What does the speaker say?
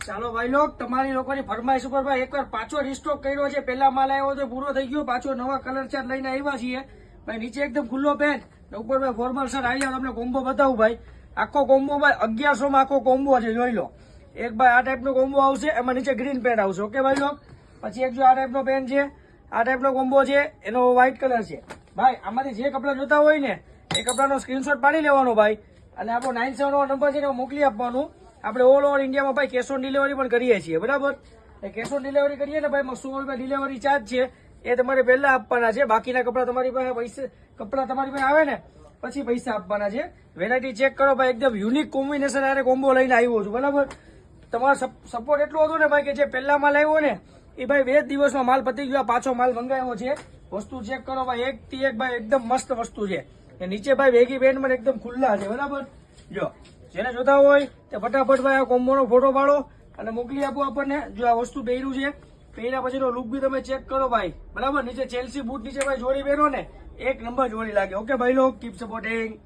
ચાલો ભાઈ લોક, તમારી લોકોની ફરમાઈશ ઉપર ભાઈ એકવાર પાછો રિસ્ટોક કર્યો છે. પેલા માલ આવ્યો તો પૂરો થઈ ગયો, પાછો નવા કલર ચાર્ટ લઈને આવ્યા છીએ ભાઈ. નીચે એકદમ ખુલ્લો પેન્ટ, ઉપર ભાઈ ફોર્મલ શર્ટ આવી જાય. તમને કોમ્બો બતાવું ભાઈ. આખો કોમ્બો ભાઈ 1100 માં આખો કોમ્બો છે, જોઈ લો. એક ભાઈ આ ટાઈપનો કોમ્બો આવશે, એમાં નીચે ગ્રીન પેન્ટ આવશે. ઓકે ભાઈ લોક. પછી એક જો આ ટાઈપનો પેન્ટ છે, આ ટાઈપનો કોમ્બો છે, એનો વ્હાઈટ કલર છે ભાઈ. આમાંથી જે કપડા જોતા હોય ને એ કપડાનો સ્ક્રીનશોટ પાડી લેવાનો ભાઈ, અને આપણો 97 નંબર છે ને મોકલી આપવાનું. આપણે ઓલ ઓવર ઇન્ડિયામાં ભાઈ કેશ ઓન ડિલિવરી પણ કરીએ છીએ, બરાબર. કેશ ઓન ડિલિવરી કરીએ ને ભાઈ, 100 રૂપિયા ડિલિવરી ચાર્જ છે, એ તમારે પહેલા આપવાના છે. બાકીના કપડા તમારી પાસે કપડા તમારી પાસે આવે ને પછી પૈસા આપવાના છે. વેરાયટી ચેક કરો ભાઈ, એકદમ યુનિક કોમ્બિનેશન આરે કોમ્બો લઈને આવ્યો છું, બરાબર. તમારો સપોર્ટ એટલો હતો ને ભાઈ કે જે પહેલા માલ આવ્યો ને એ ભાઈ 2 દિવસમાં માલ પતી ગયો. પાછો માલ મંગાવ્યો છે. વસ્તુ ચેક કરો ભાઈ, એક થી એક ભાઈ એકદમ મસ્ત વસ્તુ છે. નીચે ભાઈ વેગી પેન્ટ પણ એકદમ ખુલ્લા છે, બરાબર. જો જેને જોતા હોય તે ફટાફટ ભાઈ આ કોમ્બોનો ફોટો પાડો અને મોકલી આપો આપણને. જો આ વસ્તુ પહેર્યું છે, પહેર્યા પછીનો લુક બી તમે ચેક કરો ભાઈ, બરાબર. નીચે ચેલ્સી બૂટ નીચે ભાઈ જોડી પહેરો ને એક નંબર જોડી લાગે. ઓકે ભાઈ લોક, કીપ સપોર્ટિંગ.